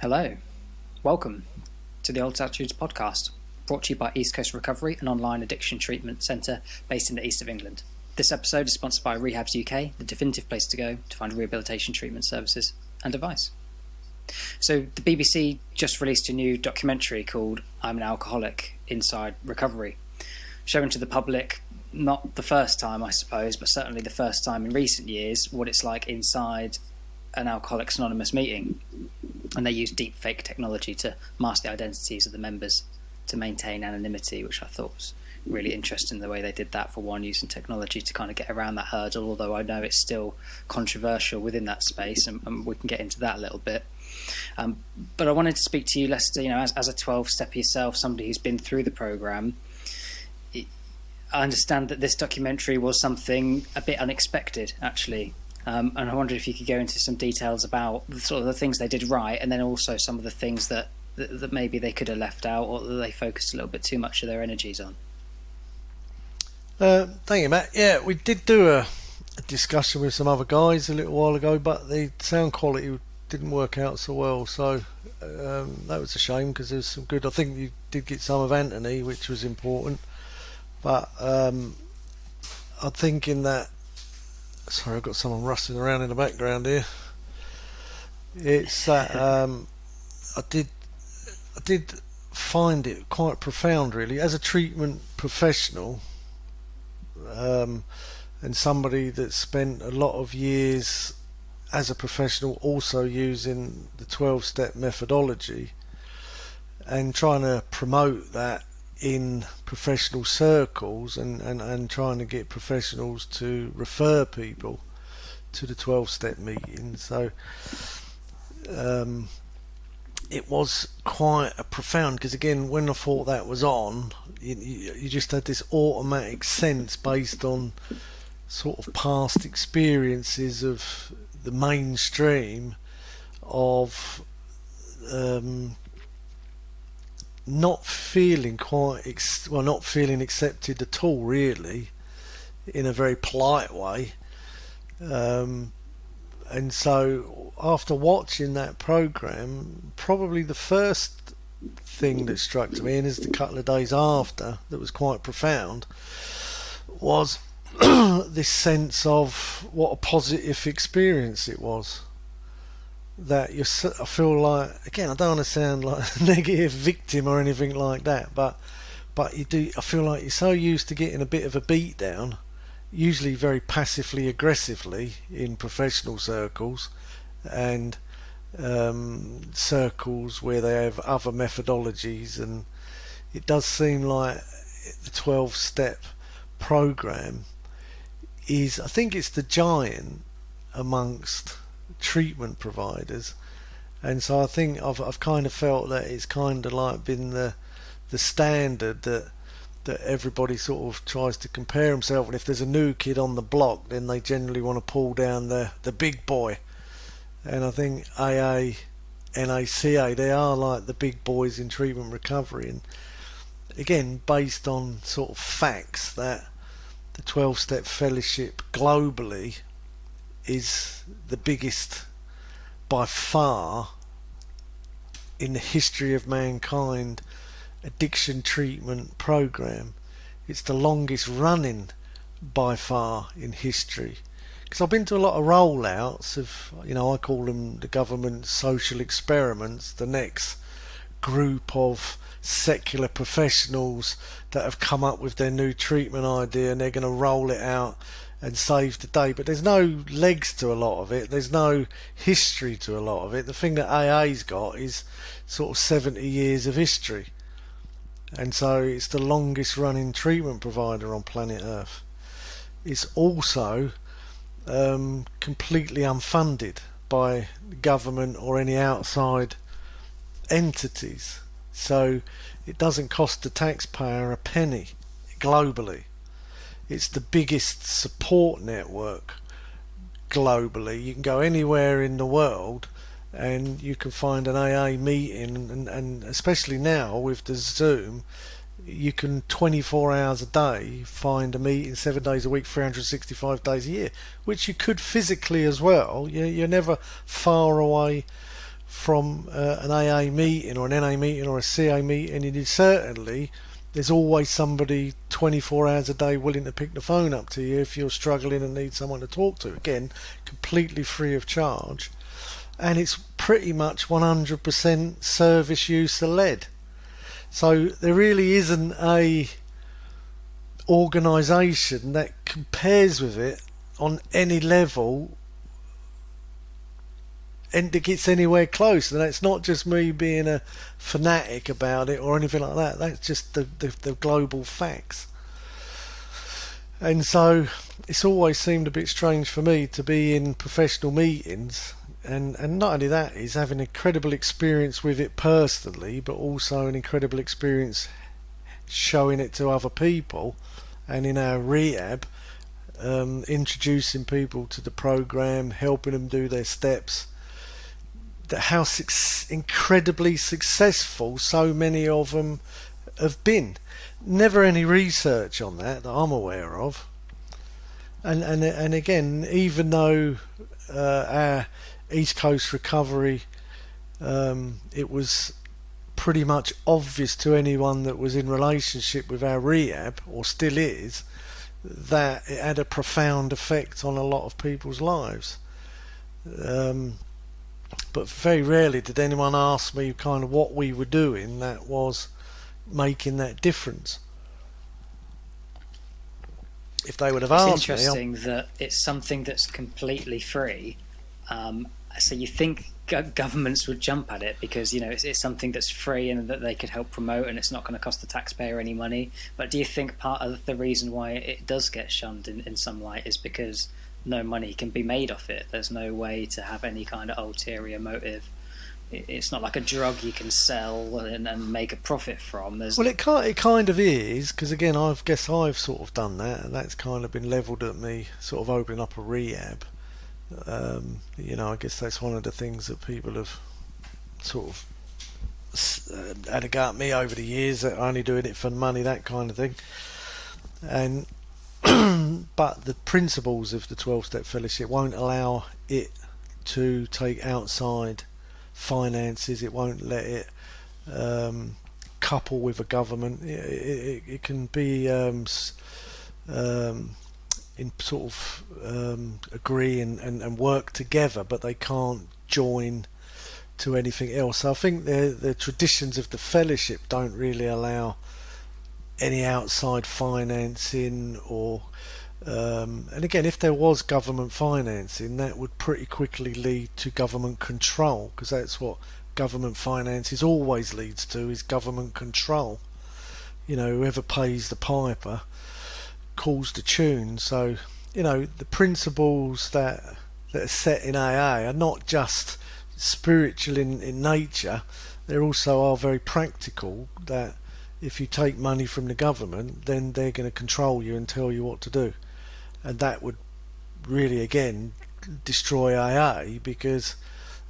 Hello, welcome to the Old Attitudes podcast, brought to you by East Coast Recovery, an online addiction treatment centre based in the east of England. This episode is sponsored by Rehabs UK, the definitive place to go to find rehabilitation treatment services and advice. So the BBC just released a new documentary called I'm an Alcoholic Inside Recovery, showing to the public, not the first time I suppose, but certainly the first time in recent years, what it's like inside an Alcoholics Anonymous meeting. And they use deep fake technology to mask the identities of the members to maintain anonymity, which I thought was really interesting, the way they did that for one, using technology to kind of get around that hurdle, although I know it's still controversial within that space, and we can get into that a little bit. But I wanted to speak to you, Lester, as a 12-stepper yourself, somebody who's been through the programme. I understand that this documentary was something a bit unexpected, actually. And I wondered if you could go into some details about sort of the things they did right, and then also some of the things that maybe they could have left out, or that they focused a little bit too much of their energies on. Thank you, Matt. Yeah, we did do a discussion with some other guys a little while ago, but the sound quality didn't work out so well, so that was a shame, because there's some good. I think you did get some of Anthony, which was important, but I'm thinking that. Sorry, I've got someone rustling around in the background here. It's that I did find it quite profound, really, as a treatment professional, and somebody that spent a lot of years as a professional also using the 12-step methodology and trying to promote that in professional circles and trying to get professionals to refer people to the 12-step meetings. So it was quite a profound, because again, when I thought that was on, you just had this automatic sense based on sort of past experiences of the mainstream of not feeling not feeling accepted at all, really, in a very polite way. And so after watching that programme, probably the first thing that struck to me, and is the couple of days after, that was quite profound, was this sense of what a positive experience it was. That I feel like, again, I don't want to sound like a negative victim or anything like that, but you do. I feel like you're so used to getting a bit of a beat down, usually very passively aggressively in professional circles and circles where they have other methodologies, and it does seem like the 12-step program is, I think it's the giant amongst treatment providers, and so I think I've kind of felt that it's kind of like been the standard that everybody sort of tries to compare himself, and if there's a new kid on the block, then they generally want to pull down the big boy. And I think AA, NACA, they are like the big boys in treatment recovery, and again, based on sort of facts that the 12-step fellowship globally is the biggest by far in the history of mankind addiction treatment program. It's the longest running by far in history, because I've been to a lot of rollouts of, I call them the government social experiments, the next group of secular professionals that have come up with their new treatment idea, and they're going to roll it out and save the day. But there's no legs to a lot of it, there's no history to a lot of it. The thing that AA's got is sort of 70 years of history, and so it's the longest running treatment provider on planet Earth. It's also completely unfunded by the government or any outside entities, so it doesn't cost the taxpayer a penny globally. It's the biggest support network globally. You can go anywhere in the world and you can find an AA meeting, and especially now with the Zoom, you can 24 hours a day find a meeting 7 days a week, 365 days a year, which you could physically as well. You're never far away from an AA meeting or an NA meeting or a CA meeting, and certainly there's always somebody 24 hours a day willing to pick the phone up to you if you're struggling and need someone to talk to. Again, completely free of charge. And it's pretty much 100% service user led. So there really isn't a organisation that compares with it on any level and it gets anywhere close. And it's not just me being a fanatic about it or anything like that. That's just the global facts. And so it's always seemed a bit strange for me to be in professional meetings, and not only that, is having an incredible experience with it personally, but also an incredible experience showing it to other people, and in our rehab, introducing people to the program, helping them do their steps, that how incredibly successful so many of them have been. Never any research on that I'm aware of. And again, even though our East Coast recovery, it was pretty much obvious to anyone that was in relationship with our rehab, or still is, that it had a profound effect on a lot of people's lives. But very rarely did anyone ask me kind of what we were doing that was making that difference. If they would have asked me... It's interesting that it's something that's completely free. So you think governments would jump at it because, you know, it's something that's free and that they could help promote, and it's not going to cost the taxpayer any money. But do you think part of the reason why it does get shunned in some light is because no money can be made off it? There's no way to have any kind of ulterior motive. It's not like a drug you can sell and make a profit from. Well, it kind of is, because again, I guess I've sort of done that, and that's kind of been levelled at me, sort of opening up a rehab. You know, I guess that's one of the things that people have sort of had a go at me over the years, that only doing it for money, that kind of thing. And but the principles of the 12-step fellowship won't allow it to take outside finances. It won't let it couple with a government. It can be in sort of agree and work together, but they can't join to anything else. So I think the traditions of the fellowship don't really allow any outside financing, or and again, if there was government financing, that would pretty quickly lead to government control, because that's what government finances always leads to, is government control. You know, whoever pays the piper calls the tune. So, you know, the principles that are set in AA are not just spiritual in nature, they also are very practical, that if you take money from the government, then they're going to control you and tell you what to do. And that would really, again, destroy AA, because,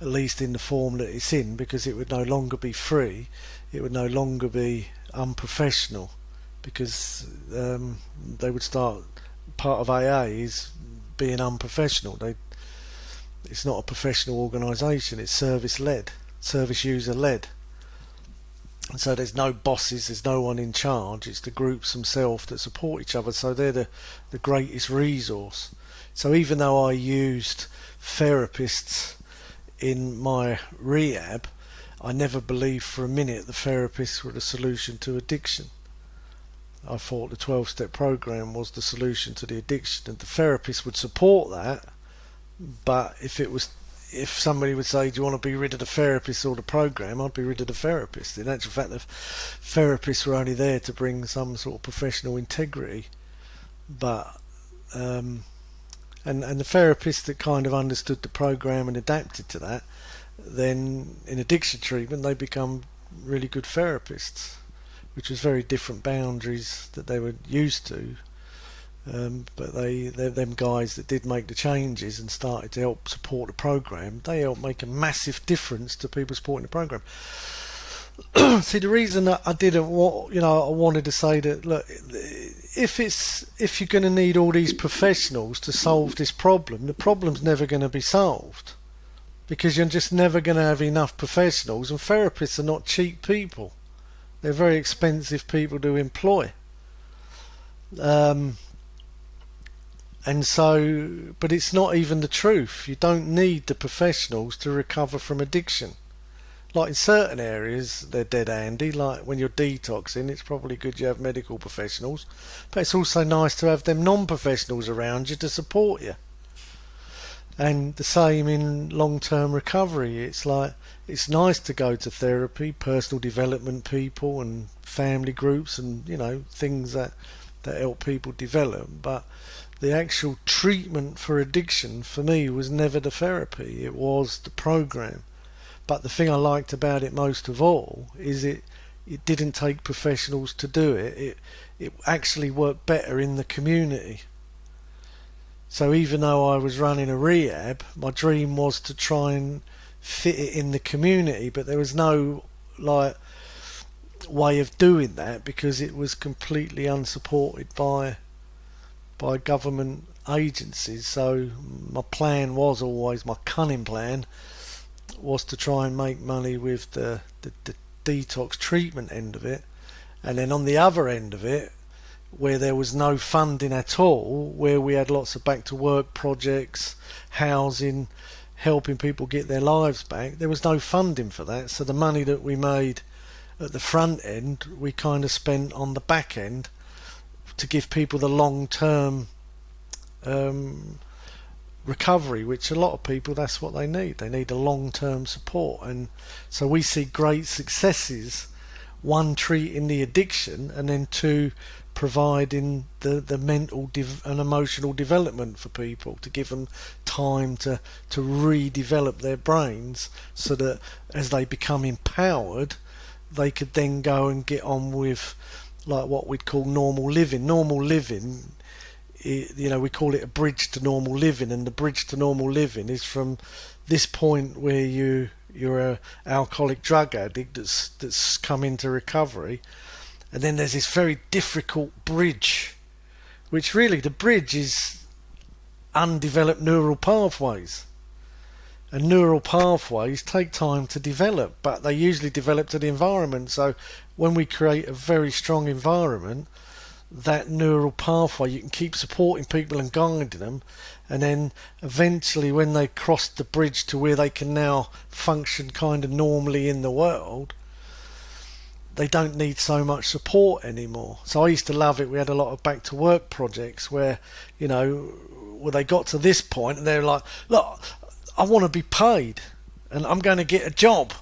at least in the form that it's in, because it would no longer be free, it would no longer be unprofessional, because they would start, part of AA is being unprofessional. It's not a professional organisation, it's service led, service user led. And so there's no bosses, there's no one in charge, it's the groups themselves that support each other, so they're the greatest resource. So even though I used therapists in my rehab, I never believed for a minute the therapists were the solution to addiction. I thought the 12-step program was the solution to the addiction, and the therapist would support that. But if somebody would say, do you want to be rid of the therapist or the program, I'd be rid of the therapist. In actual fact, the therapists were only there to bring some sort of professional integrity. But and the therapists that kind of understood the program and adapted to that, then in addiction treatment they become really good therapists, which was very different boundaries that they were used to. But them guys that did make the changes and started to help support the program, they helped make a massive difference to people supporting the program. See, the reason that I didn't want, I wanted to say that, look, if you're going to need all these professionals to solve this problem, the problem's never going to be solved. because you're just never going to have enough professionals, and therapists are not cheap people. They're very expensive people to employ. Um, and so, but it's not even the truth. You don't need the professionals to recover from addiction. Like in certain areas, they're dead handy. Like when you're detoxing, it's probably good you have medical professionals. But it's also nice to have them non-professionals around you to support you. And the same in long-term recovery. It's like, it's nice to go to therapy, personal development people and family groups and, you know, things that help people develop. But the actual treatment for addiction for me was never the therapy. It was the program. But the thing I liked about it most of all is it didn't take professionals to do it. It actually worked better in the community. So even though I was running a rehab, my dream was to try and fit it in the community, but there was no like way of doing that because it was completely unsupported by government agencies. So my plan was always, my cunning plan was to try and make money with the detox treatment end of it, and then on the other end of it, where there was no funding at all, where we had lots of back to work projects, housing, helping people get their lives back, there was no funding for that. So the money that we made at the front end, we kind of spent on the back end to give people the long term recovery, which a lot of people, that's what they need. They need a long-term support. And so we see great successes, one, treating the addiction, and then two, providing the mental and emotional development for people, to give them time to redevelop their brains so that as they become empowered, they could then go and get on with like what we'd call normal living. Normal living, you know, we call it a bridge to normal living, and the bridge to normal living is from this point where you're a alcoholic drug addict that's come into recovery, and then there's this very difficult bridge, which really the bridge is undeveloped neural pathways. And neural pathways take time to develop, but they usually develop to the environment. So when we create a very strong environment, that neural pathway, you can keep supporting people and guiding them, and then eventually when they cross the bridge to where they can now function kind of normally in the world, they don't need so much support anymore. So I used to love it. We had a lot of back to work projects where, you know, where they got to this point and they're like, look, I want to be paid and I'm going to get a job.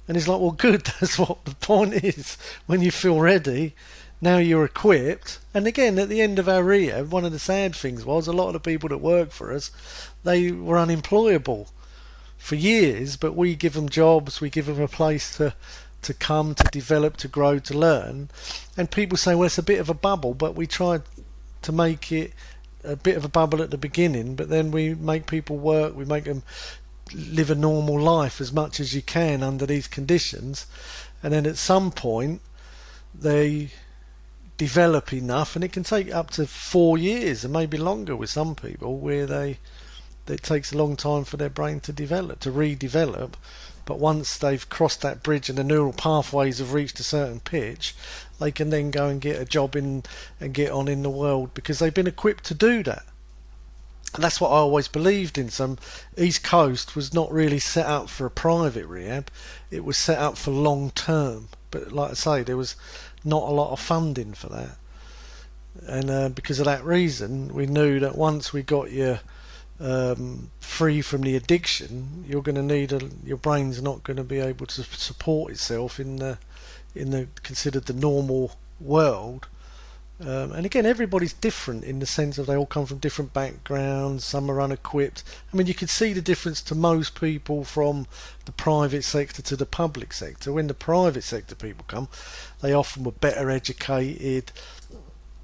And it's like, well, good, that's what the point is. When you feel ready, now you're equipped. And again, at the end of our rehab, one of the sad things was a lot of the people that work for us, they were unemployable for years, but we give them jobs, we give them a place to come, to develop, to grow, to learn. And people say, well, it's a bit of a bubble, but we tried to make it a bit of a bubble at the beginning, but then we make people work, we make them live a normal life as much as you can under these conditions, and then at some point they develop enough, and it can take up to 4 years and maybe longer with some people, where it takes a long time for their brain to develop, to redevelop. But once they've crossed that bridge and the neural pathways have reached a certain pitch, they can then go and get a job in and get on in the world because they've been equipped to do that. And that's what I always believed in. Some East Coast was not really set up for a private rehab, it was set up for long term. But like I say, there was not a lot of funding for that. And because of that reason, we knew that once we got you free from the addiction, you're going to need your brain's not going to be able to support itself in the considered the normal world. And again, everybody's different in the sense of they all come from different backgrounds. Some are unequipped. I mean, you could see the difference to most people from the private sector to the public sector. When the private sector people come, they often were better educated.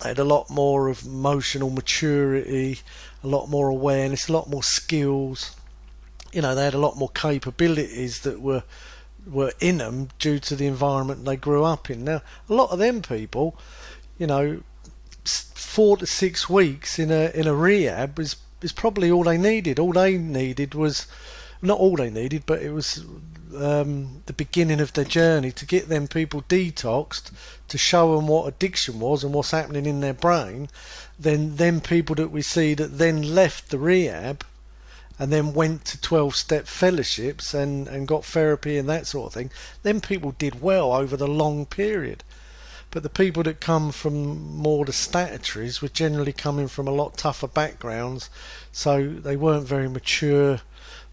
They had a lot more of emotional maturity, a lot more awareness, a lot more skills. You know, they had a lot more capabilities that were in them due to the environment they grew up in. Now, a lot of them people, you know, 4 to 6 weeks in a rehab is probably all they needed. All they needed was not all they needed, but it was the beginning of their journey to get them people detoxed, to show them what addiction was and what's happening in their brain. Then them people that we see that then left the rehab and then went to 12-step fellowships and got therapy and that sort of thing, them people did well over the long period. But the people that come from more the statutories were generally coming from a lot tougher backgrounds, so they weren't very mature.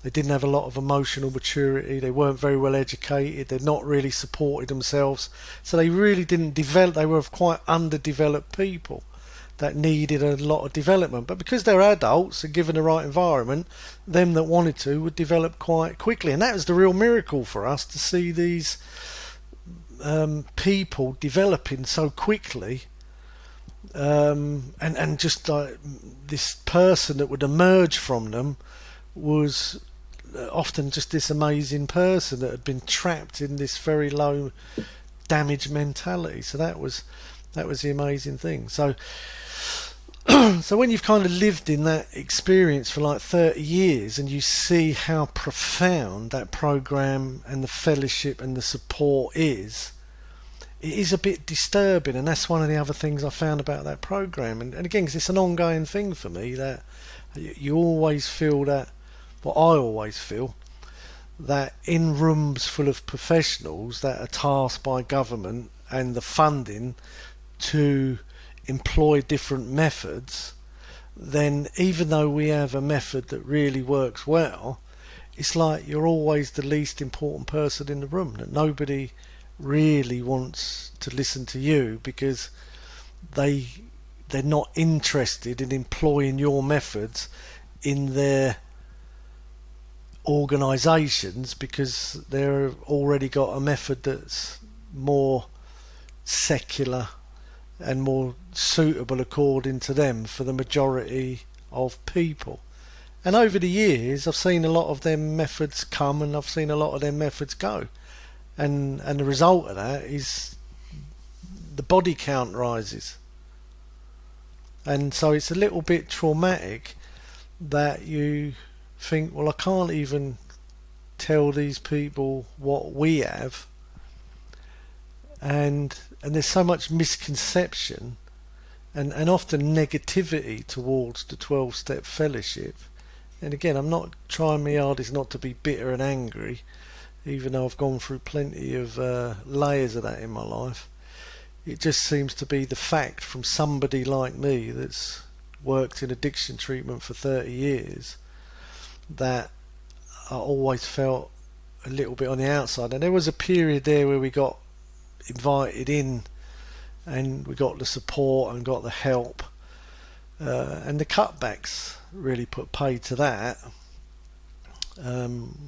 They didn't have a lot of emotional maturity. They weren't very well educated. They'd not really supported themselves. So they really didn't develop. They were quite underdeveloped people that needed a lot of development. But because they're adults and given the right environment, them that wanted to would develop quite quickly. And that was the real miracle for us, to see these people developing so quickly. And just like this person that would emerge from them was often just this amazing person that had been trapped in this very low damaged mentality. So that was the amazing thing. So so when you've kind of lived in that experience for like 30 years and you see how profound that program and the fellowship and the support is, it is a bit disturbing. And that's one of the other things I found about that program. And again, 'cause it's an ongoing thing for me, that you always feel that, what I always feel, that in rooms full of professionals that are tasked by government and the funding to employ different methods, then even though we have a method that really works well, it's like you're always the least important person in the room, that nobody really wants to listen to you because they're not interested in employing your methods in their organisations, because they've already got a method that's more secular and more suitable according to them for the majority of people. And over the years I've seen a lot of them methods come and I've seen a lot of them methods go, and the result of that is the body count rises. And so it's a little bit traumatic that you think, well, I can't even tell these people what we have, and there's so much misconception and often negativity towards the 12-step fellowship. And again, I'm not trying my hardest not to be bitter and angry, even though I've gone through plenty of layers of that in my life. It just seems to be the fact from somebody like me that's worked in addiction treatment for 30 years, that I always felt a little bit on the outside. And there was a period there where we got invited in and we got the support and got the help, and the cutbacks really put paid to that,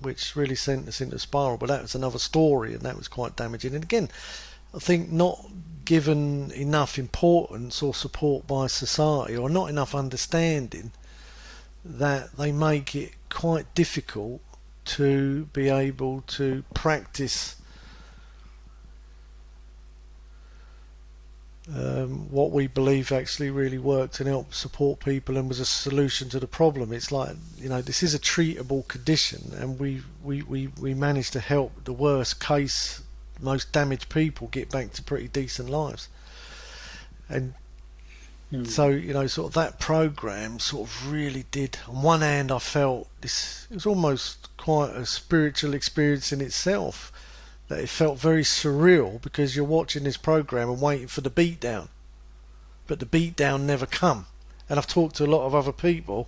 which really sent us into a spiral. But that was another story, and that was quite damaging. And again, I think not given enough importance or support by society, or not enough understanding, that they make it quite difficult to be able to practice what we believe actually really worked and helped support people and was a solution to the problem. It's like, this is a treatable condition, and we managed to help the worst case, most damaged people get back to pretty decent lives. And so, sort of that program sort of really did, on one hand I felt this, it was almost quite a spiritual experience in itself, that it felt very surreal, because you're watching this program and waiting for the beatdown, but the beatdown never come. And I've talked to a lot of other people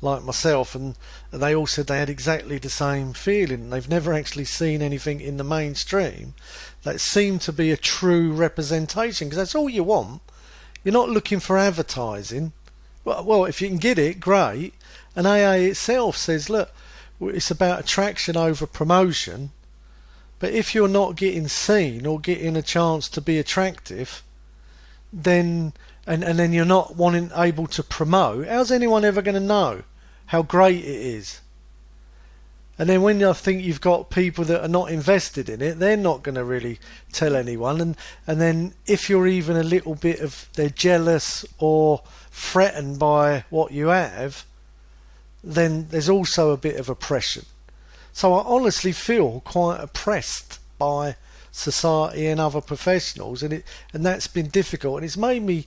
like myself, and they all said they had exactly the same feeling. They've never actually seen anything in the mainstream that seemed to be a true representation, because that's all you want. You're not looking for advertising. Well, if you can get it, great. And AA itself says, look, it's about attraction over promotion. But if you're not getting seen or getting a chance to be attractive, then and then you're not able to promote, how's anyone ever going to know how great it is? And then when I think you've got people that are not invested in it, they're not going to really tell anyone. And then if you're even a little bit they're jealous or threatened by what you have, then there's also a bit of oppression. So I honestly feel quite oppressed by society and other professionals, and that's been difficult, and it's made me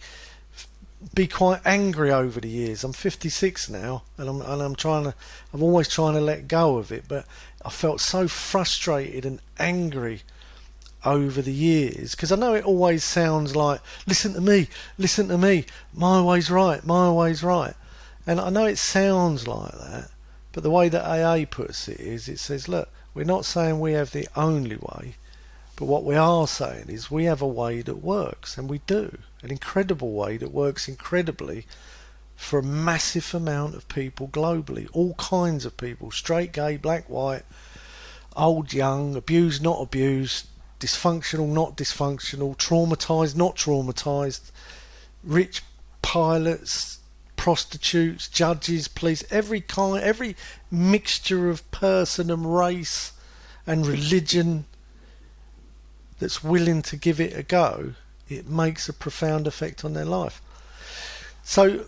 be quite angry over the years. I'm 56 now, and I'm always trying to let go of it, but I felt so frustrated and angry over the years, because I know it always sounds like, listen to me, my way's right, and I know it sounds like that, but the way that AA puts it is, it says, look, we're not saying we have the only way, but what we are saying is we have a way that works, and we do, an incredible way that works incredibly for a massive amount of people globally, all kinds of people, straight, gay, black, white, old, young, abused, not abused, dysfunctional, not dysfunctional, traumatised, not traumatised, rich pilots, prostitutes, judges, police, every mixture of person and race and religion that's willing to give it a go. It makes a profound effect on their life. So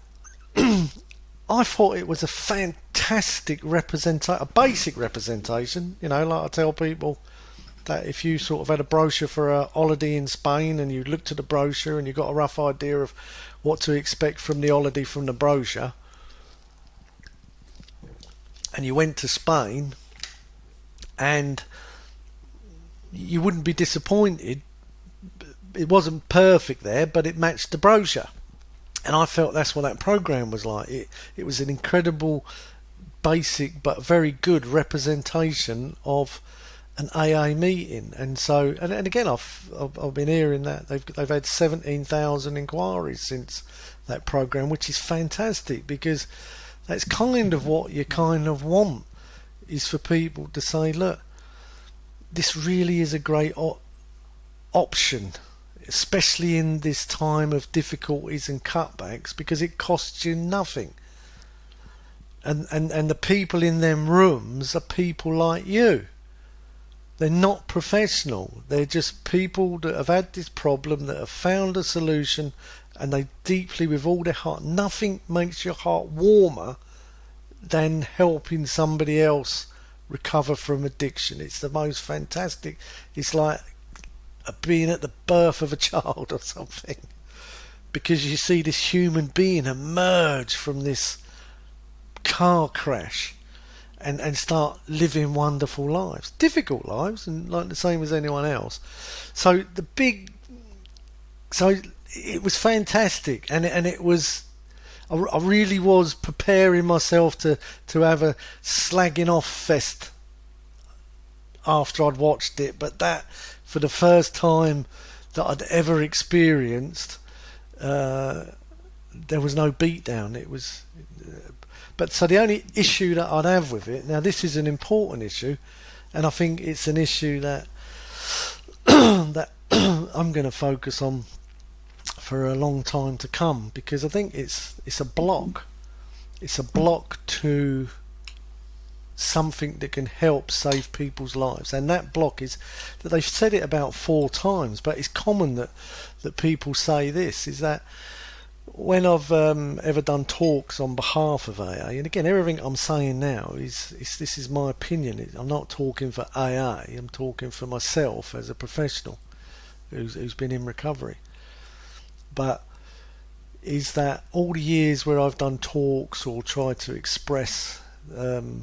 I thought it was a fantastic representation, a basic representation, like I tell people, that if you sort of had a brochure for a holiday in Spain and you looked at the brochure and you got a rough idea of what to expect from the holiday from the brochure, and you went to Spain, and you wouldn't be disappointed. It wasn't perfect there, but it matched the brochure, and I felt that's what that program was like. It was an incredible, basic but very good representation of an AA meeting. And so, and again, I've been hearing that they've had 17,000 inquiries since that program, which is fantastic, because that's kind of what you kind of want, is for people to say, look, this really is a great option, especially in this time of difficulties and cutbacks, because it costs you nothing. And the people in them rooms are people like you. They're not professional. They're just people that have had this problem, that have found a solution, and they deeply, with all their heart, nothing makes your heart warmer than helping somebody else recover from addiction. It's the most fantastic. It's like being at the birth of a child or something, because you see this human being emerge from this car crash and start living wonderful lives, difficult lives, and like the same as anyone else. So it was fantastic, and it was, I really was preparing myself to have a slagging off fest after I'd watched it, but that, for the first time that I'd ever experienced, there was no beatdown. It was, but so the only issue that I'd have with it, now this is an important issue, and I think it's an issue that that I'm going to focus on for a long time to come, because I think it's a block. It's a block to something that can help save people's lives, and that block is that they've said it about 4 times, but it's common that people say this, is that when I've ever done talks on behalf of AA, and again, everything I'm saying now is this is my opinion. I'm not talking for AA. I'm talking for myself as a professional who's been in recovery. But is that all the years where I've done talks or tried to express the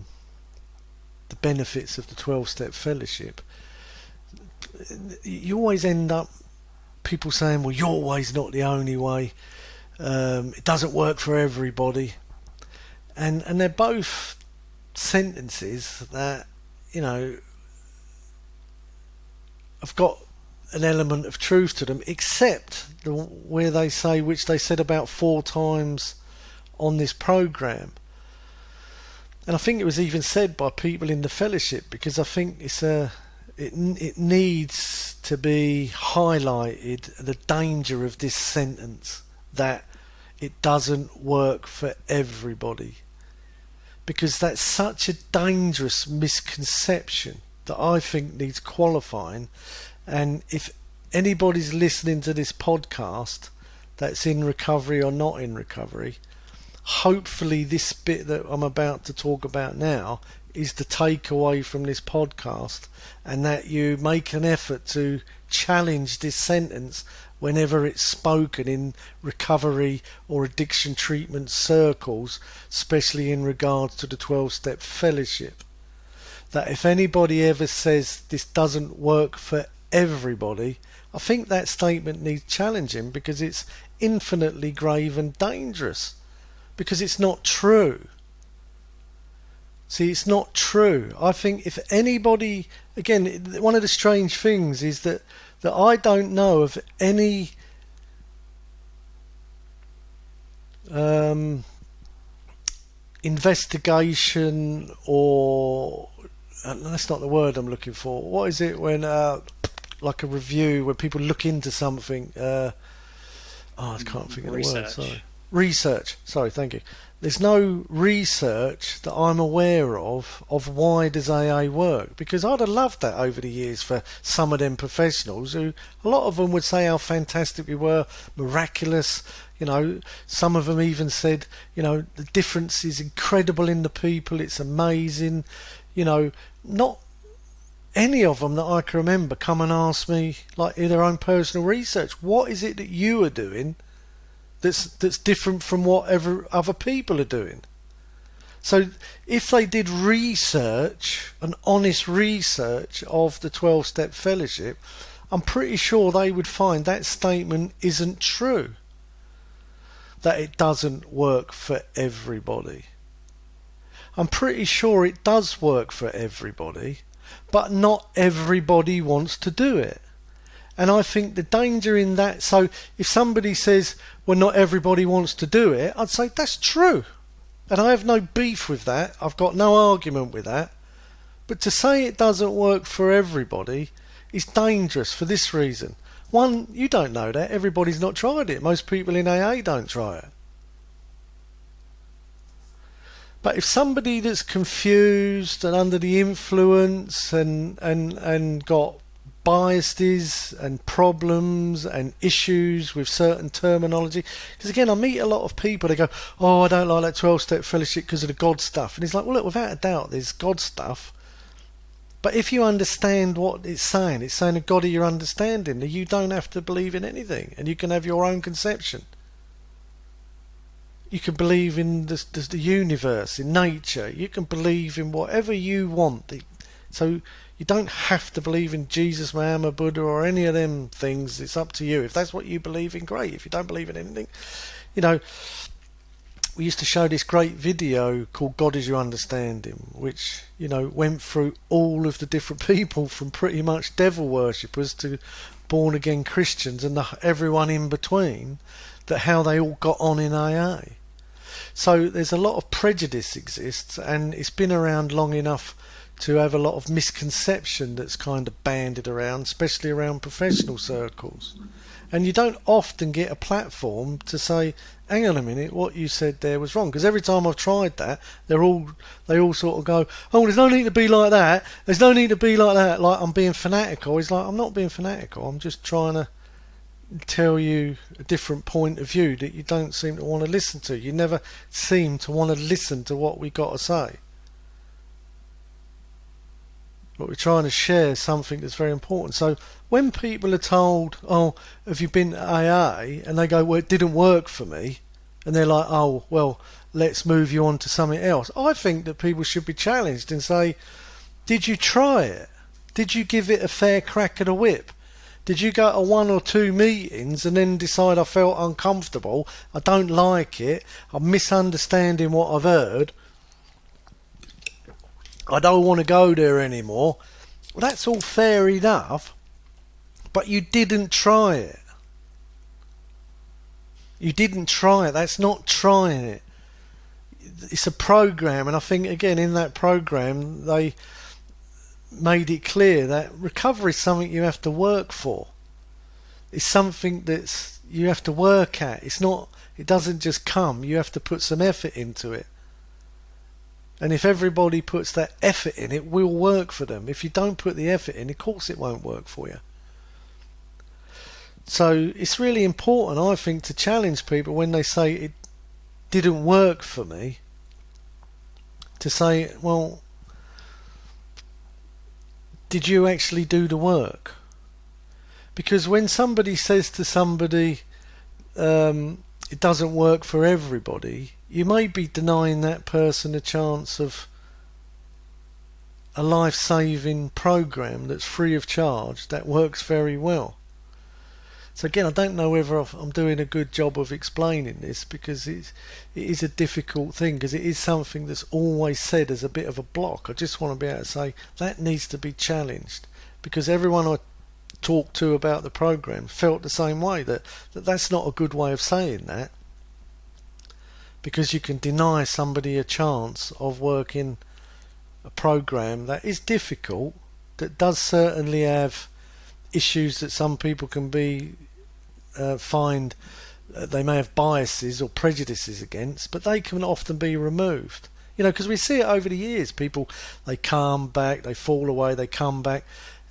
benefits of the 12-step fellowship, you always end up people saying, well, your way's not the only way. It doesn't work for everybody, and they're both sentences that, have got an element of truth to them, except where they say, which they said about 4 times on this program, and I think it was even said by people in the fellowship, because I think it needs to be highlighted, the danger of this sentence, that it doesn't work for everybody, because that's such a dangerous misconception that I think needs qualifying. And if anybody's listening to this podcast that's in recovery or not in recovery, hopefully this bit that I'm about to talk about now is the takeaway from this podcast, and that you make an effort to challenge this sentence whenever it's spoken in recovery or addiction treatment circles, especially in regards to the 12-step fellowship. That if anybody ever says this doesn't work for everybody, I think that statement needs challenging, because it's infinitely grave and dangerous, because it's not true. See, it's not true. I think if anybody, again, one of the strange things is that I don't know of any investigation, or that's not the word I'm looking for. What is it when like a review where people look into something? I can't think of the word. Sorry. Research. Sorry, thank you. There's no research that I'm aware of why does AA work, because I'd have loved that over the years for some of them professionals who, a lot of them would say how fantastic we were, miraculous. Some of them even said, the difference is incredible in the people, it's amazing. Not any of them that I can remember come and ask me, like, in their own personal research, what is it that you are doing that's different from whatever other people are doing? So if they did research, an honest research of the 12-step fellowship, I'm pretty sure they would find that statement isn't true, that it doesn't work for everybody. I'm pretty sure it does work for everybody, but not everybody wants to do it. And I think the danger in that, so if somebody says, well, not everybody wants to do it, I'd say that's true. And I have no beef with that. I've got no argument with that. But to say it doesn't work for everybody is dangerous for this reason. One, you don't know that. Everybody's not tried it. Most people in AA don't try it. But if somebody that's confused and under the influence and got biases and problems and issues with certain terminology, because again, I meet a lot of people, they go, oh, I don't like that 12-step fellowship because of the God stuff. And it's like, well, look, without a doubt there's God stuff, but if you understand what it's saying a God of your understanding, that you don't have to believe in anything, and you can have your own conception. You can believe in the universe, in nature, you can believe in whatever you want. So you don't have to believe in Jesus, Muhammad, Buddha, or any of them things. It's up to you. If that's what you believe in, great. If you don't believe in anything, we used to show this great video called God is Your Understanding, which, went through all of the different people, from pretty much devil worshippers to born again Christians and everyone in between, that how they all got on in AA. So there's a lot of prejudice exists, and it's been around long enough to have a lot of misconception that's kind of banded around, especially around professional circles. And you don't often get a platform to say, hang on a minute, what you said there was wrong. Because every time I've tried that, they all sort of go, oh, there's no need to be like that. There's no need to be like that. Like I'm being fanatical. It's like, I'm not being fanatical. I'm just trying to tell you a different point of view that you don't seem to want to listen to. You never seem to want to listen to what we got to say. But we're trying to share something that's very important. So when people are told, oh, have you been to AA? And they go, well, it didn't work for me. And they're like, oh, well, let's move you on to something else. I think that people should be challenged and say, did you try it? Did you give it a fair crack at the whip? Did you go to 1 or 2 meetings and then decide I felt uncomfortable, I don't like it, I'm misunderstanding what I've heard, I don't want to go there anymore? Well, that's all fair enough, but you didn't try it. You didn't try it. That's not trying it. It's a program, and I think, again, in that program, they made it clear that recovery is something you have to work for. It's something that's you have to work at. It doesn't just come. You have to put some effort into it. And if everybody puts that effort in, it will work for them. If you don't put the effort in, of course it won't work for you. So it's really important, I think, to challenge people when they say it didn't work for me, to say, well, did you actually do the work? Because when somebody says to somebody, it doesn't work for everybody, you may be denying that person a chance of a life-saving program that's free of charge that works very well. So again, I don't know whether I'm doing a good job of explaining this, because it is a difficult thing, because it is something that's always said as a bit of a block. I just want to be able to say that needs to be challenged, because everyone I talked to about the program felt the same way, that's not a good way of saying that, because you can deny somebody a chance of working a program that is difficult, that does certainly have issues that some people can be find they may have biases or prejudices against, but they can often be removed. Because we see it over the years. People, they come back, they fall away, they come back,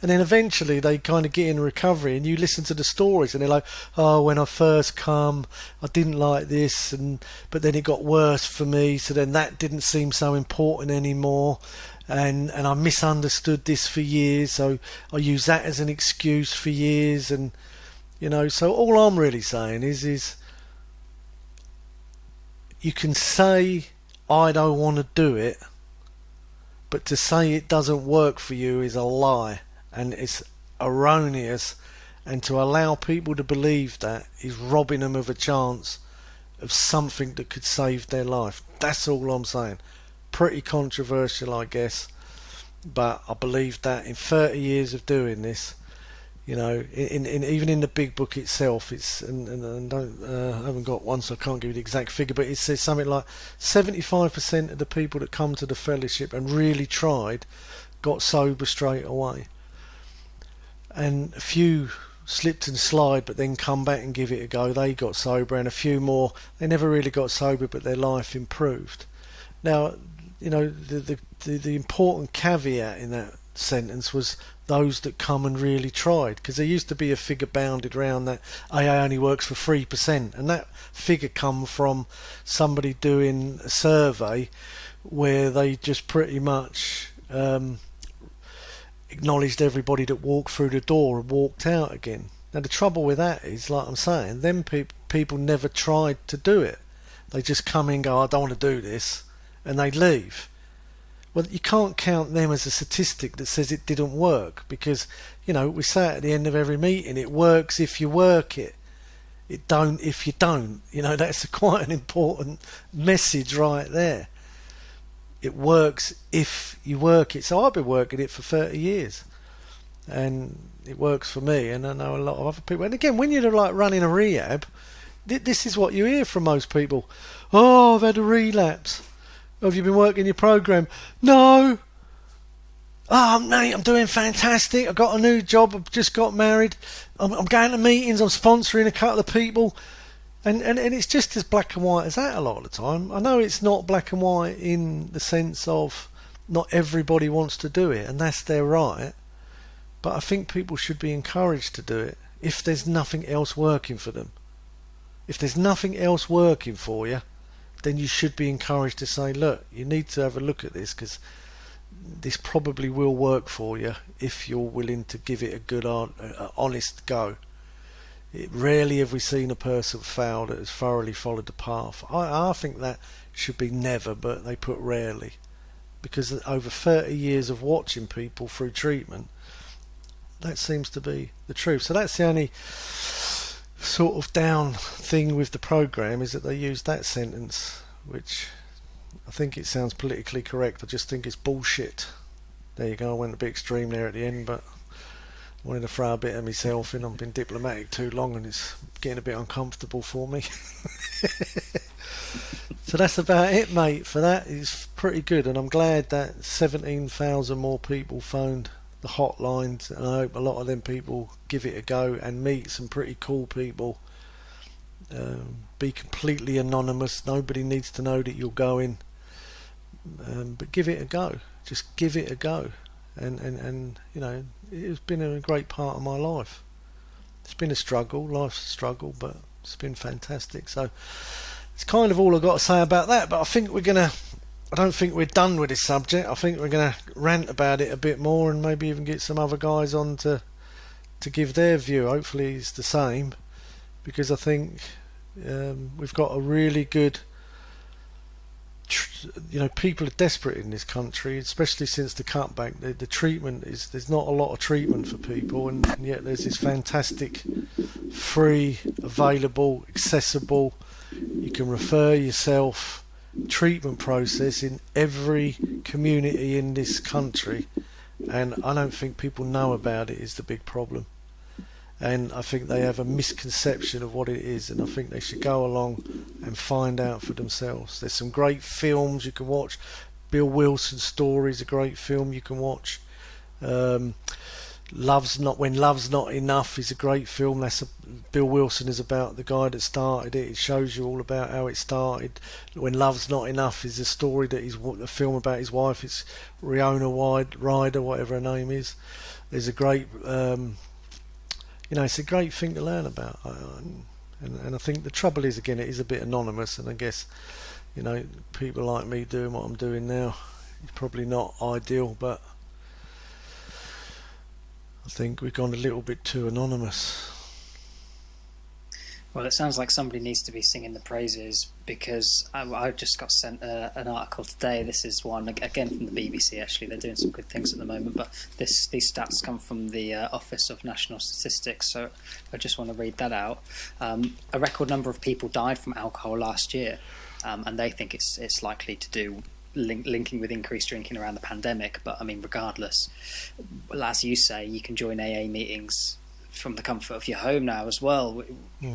and then eventually they kind of get in recovery, and you listen to the stories and they're like, oh, when I first come, I didn't like this, but then it got worse for me, so then that didn't seem so important anymore, and I misunderstood this for years, so I use that as an excuse for years. And so all I'm really saying is you can say I don't want to do it, but to say it doesn't work for you is a lie, and it's erroneous, and to allow people to believe that is robbing them of a chance of something that could save their life. That's all I'm saying. Pretty controversial, I guess, but I believe that in 30 years of doing this, even in the big book itself, it's and I haven't got one, so I can't give you the exact figure, but it says something like 75% of the people that come to the fellowship and really tried got sober straight away, and a few slipped and slide but then come back and give it a go, they got sober, and a few more, they never really got sober but their life improved. Now, the important caveat in that sentence was those that come and really tried, because there used to be a figure bounded around that AA only works for 3%, and that figure come from somebody doing a survey where they just pretty much acknowledged everybody that walked through the door and walked out again. Now the trouble with that is, like I'm saying, them people never tried to do it. They just come in and go, I don't want to do this, and they leave. Well, you can't count them as a statistic that says it didn't work, because we say at the end of every meeting, it works if you work it. It don't if you don't. That's quite an important message right there. It works if you work it. So I've been working it for 30 years, and it works for me, and I know a lot of other people. And again, when you're like running a rehab, this is what you hear from most people. Oh, I've had a relapse. Have you been working your program? No. Oh, mate, I'm doing fantastic. I've got a new job. I've just got married. I'm going to meetings. I'm sponsoring a couple of people. And it's just as black and white as that a lot of the time. I know it's not black and white in the sense of not everybody wants to do it, and that's their right. But I think people should be encouraged to do it if there's nothing else working for them. If there's nothing else working for you, then you should be encouraged to say, look, you need to have a look at this, because this probably will work for you if you're willing to give it a good, honest go. Rarely have we seen a person fail that has thoroughly followed the path. I think that should be never, but they put rarely, because over 30 years of watching people through treatment, that seems to be the truth. So that's the only sort of down thing with the program, is that they use that sentence, which I think it sounds politically correct. I just think it's bullshit. There you go, I went a bit extreme there at the end, but I wanted to throw a bit of myself in. I've been diplomatic too long and it's getting a bit uncomfortable for me. So that's about it, mate, for that. It's pretty good, and I'm glad that 17,000 more people phoned the hotlines, and I hope a lot of them people give it a go and meet some pretty cool people. Be completely anonymous, nobody needs to know that you're going, but give it a go, just give it a go, and it's been a great part of my life. It's been a struggle, life's a struggle, but it's been fantastic. So it's kind of all I've got to say about that, but I think we're going to I don't think we're done with this subject. I think we're going to rant about it a bit more and maybe even get some other guys on to give their view. Hopefully it's the same, because I think we've got a really good, people are desperate in this country, especially since the cutback. The treatment is, there's not a lot of treatment for people, and yet there's this fantastic, free, available, accessible, you can refer yourself treatment process in every community in this country, and I don't think people know about it is the big problem. And I think they have a misconception of what it is, and I think they should go along and find out for themselves. There's some great films you can watch. Bill Wilson's Story is a great film you can watch. When Love's Not Enough is a great film. Bill Wilson is about the guy that started it. It shows you all about how it started. When Love's Not Enough is a story a film about his wife. It's Riona Ryder, whatever her name is. There's a great it's a great thing to learn about, and I think the trouble is, again, it is a bit anonymous, and I guess, people like me doing what I'm doing now is probably not ideal, but I think we've gone a little bit too anonymous. Well, it sounds like somebody needs to be singing the praises, because I just got sent an article today. This is one, again, from the BBC, actually. They're doing some good things at the moment, but these stats come from the Office of National Statistics, so I just want to read that out. A record number of people died from alcohol last year, and they think it's likely to do linking with increased drinking around the pandemic. But, I mean, regardless, as you say, you can join AA meetings from the comfort of your home now as well.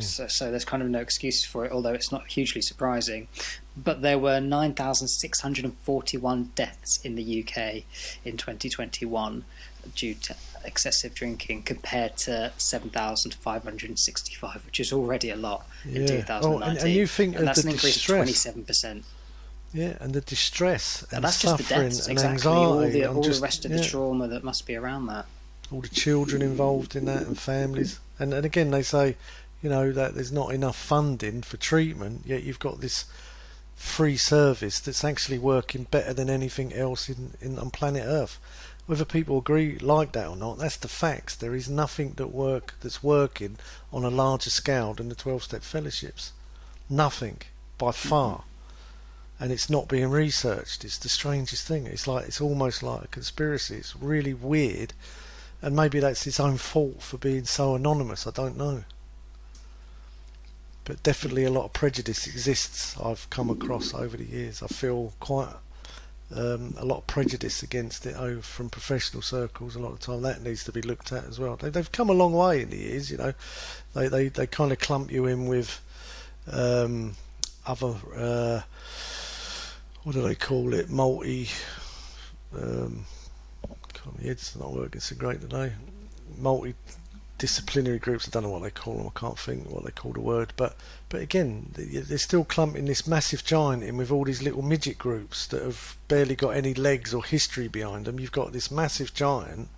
So there's kind of no excuse for it, although it's not hugely surprising. But there were 9,641 deaths in the UK in 2021 due to excessive drinking, compared to 7,565, which is already a lot in 2019. And you think and that's of an the increase distress. of 27%. Yeah, and the distress and that's suffering just the deaths, and exactly. anxiety. All the rest of the trauma that must be around that. All the children involved in that, and families. And again, they say, that there's not enough funding for treatment, yet you've got this free service that's actually working better than anything else on planet Earth. Whether people agree like that or not, that's the facts. There is nothing that's working on a larger scale than the 12-step fellowships. Nothing, by far. And it's not being researched. It's the strangest thing. It's almost like a conspiracy. It's really weird. And maybe that's its own fault for being so anonymous, I don't know. But definitely a lot of prejudice exists, I've come across over the years. I feel quite a lot of prejudice against it from professional circles a lot of the time. That needs to be looked at as well. They've come a long way in the years, They kind of clump you in with other, what do they call it, it's not working so great today. Multidisciplinary groups. I don't know what they call them. I can't think what they call the word. But again, they're still clumping this massive giant in with all these little midget groups that have barely got any legs or history behind them. You've got this massive giant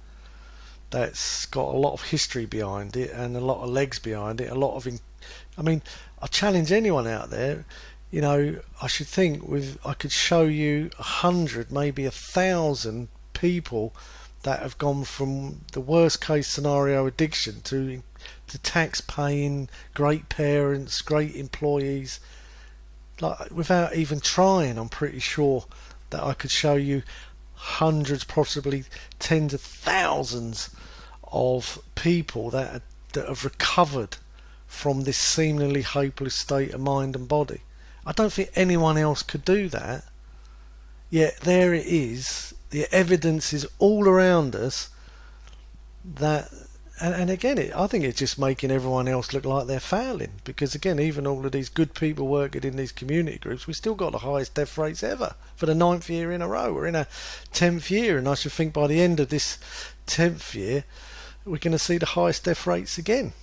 that's got a lot of history behind it and a lot of legs behind it. I challenge anyone out there. I should think I could show you 100, maybe 1,000 people that have gone from the worst case scenario addiction to tax paying, great parents, great employees, like without even trying. I'm pretty sure that I could show you hundreds, possibly tens of thousands of people that have recovered from this seemingly hopeless state of mind and body. I don't think anyone else could do that. Yet there it is. The evidence is all around us. And again, I think it's just making everyone else look like they're failing. Because again, even all of these good people working in these community groups, we've still got the highest death rates ever for the 9th year in a row. We're in our 10th year, and I should think by the end of this 10th year, we're going to see the highest death rates again.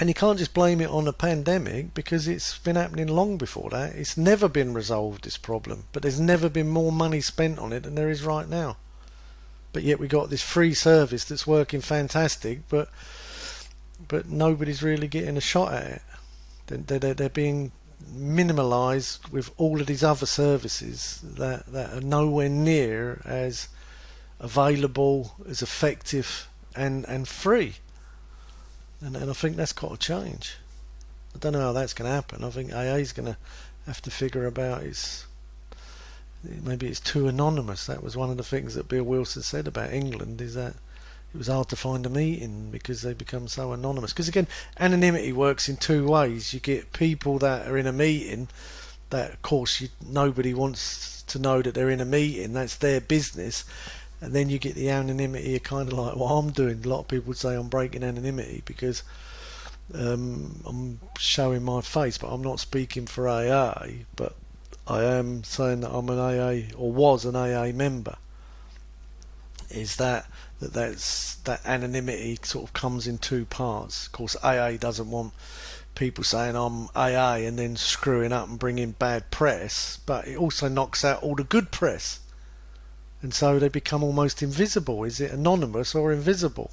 And you can't just blame it on a pandemic, because it's been happening long before that. It's never been resolved, this problem, but there's never been more money spent on it than there is right now. But yet we got this free service that's working fantastic, but nobody's really getting a shot at it. They're being minimalised with all of these other services that are nowhere near as available, as effective and free. And I think that's got to change. I don't know how that's going to happen. I think AA is going to have to figure about maybe it's too anonymous. That was one of the things that Bill Wilson said about England, is that it was hard to find a meeting because they become so anonymous. Because again, anonymity works in two ways. You get people that are in a meeting that, of course, nobody wants to know that they're in a meeting. That's their business. And then you get the anonymity, kind of like what I'm doing. A lot of people would say I'm breaking anonymity because I'm showing my face, but I'm not speaking for AA. But I am saying that I'm an AA, or was an AA member. Is that anonymity sort of comes in two parts. Of course, AA doesn't want people saying I'm AA and then screwing up and bringing bad press, but it also knocks out all the good press, and so they become almost invisible. Is it anonymous or invisible?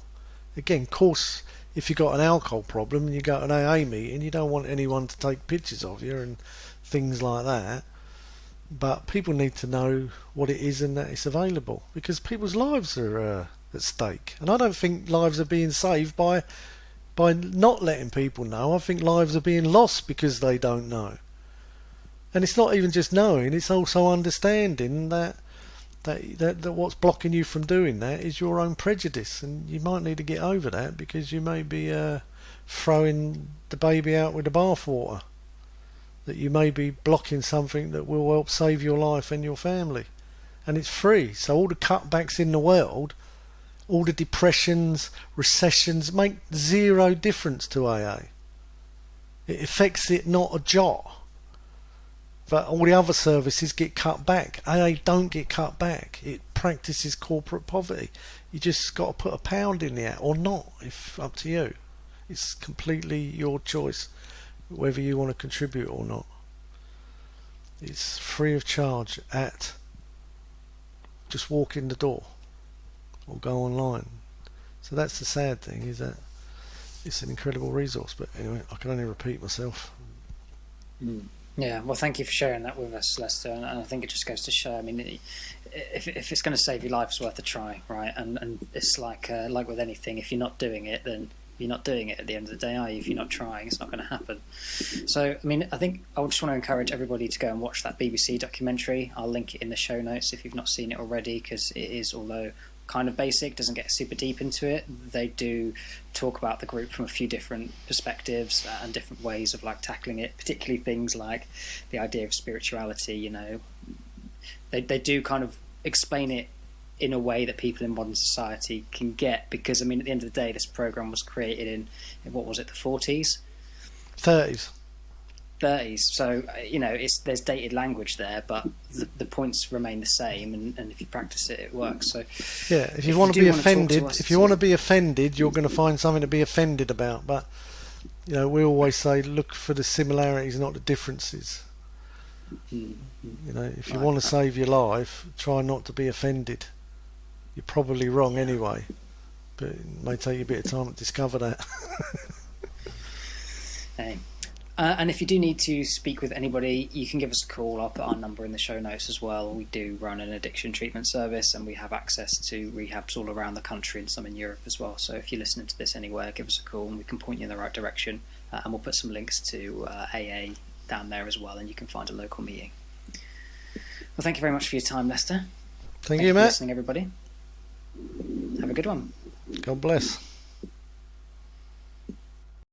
Again, of course, if you've got an alcohol problem and you go to an AA meeting, you don't want anyone to take pictures of you and things like that. But people need to know what it is and that it's available, because people's lives are at stake. And I don't think lives are being saved by not letting people know. I think lives are being lost because they don't know. And it's not even just knowing; it's also understanding that what's blocking you from doing that is your own prejudice, and you might need to get over that, because you may be throwing the baby out with the bathwater. That you may be blocking something that will help save your life and your family. And it's free. So all the cutbacks in the world, all the depressions, recessions, make zero difference to AA. It affects it not a jot. But all the other services get cut back. AA don't get cut back. It practices corporate poverty. You just got to put a pound in the hat, or not, if up to you. It's completely your choice whether you want to contribute or not. It's free of charge. Just walk in the door or go online. So that's the sad thing, is that it's an incredible resource. But anyway, I can only repeat myself. Yeah, well, thank you for sharing that with us, Lester. And I think it just goes to show, I mean, if it's going to save your life, it's worth a try, right? And it's like with anything, if you're not doing it, then you're not doing it at the end of the day, are you? If you're not trying, it's not going to happen. So, I mean, I think I just want to encourage everybody to go and watch that BBC documentary. I'll link it in the show notes if you've not seen it already, because it is, although kind of basic, doesn't get super deep into it. They do talk about the group from a few different perspectives and different ways of like tackling it, particularly things like the idea of spirituality. You know, they do kind of explain it in a way that people in modern society can get, because I mean, at the end of the day, this program was created in what was it, the 40s, 30s. So you know, there's dated language there, but the points remain the same, and if you practice it, it works. So yeah, if you want to be offended, you're going to find something to be offended about. But you know, we always say, look for the similarities, not the differences. You know, if you want to save your life, try not to be offended. You're probably wrong anyway, but it may take you a bit of time to discover that. Hey. And if you do need to speak with anybody, you can give us a call. I'll put our number in the show notes as well. We do run an addiction treatment service, and we have access to rehabs all around the country and some in Europe as well. So if you're listening to this anywhere, give us a call and we can point you in the right direction. And we'll put some links to AA down there as well, and you can find a local meeting. Well, thank you very much for your time, Lester. Thank you, Matt. For listening, everybody. Have a good one. God bless.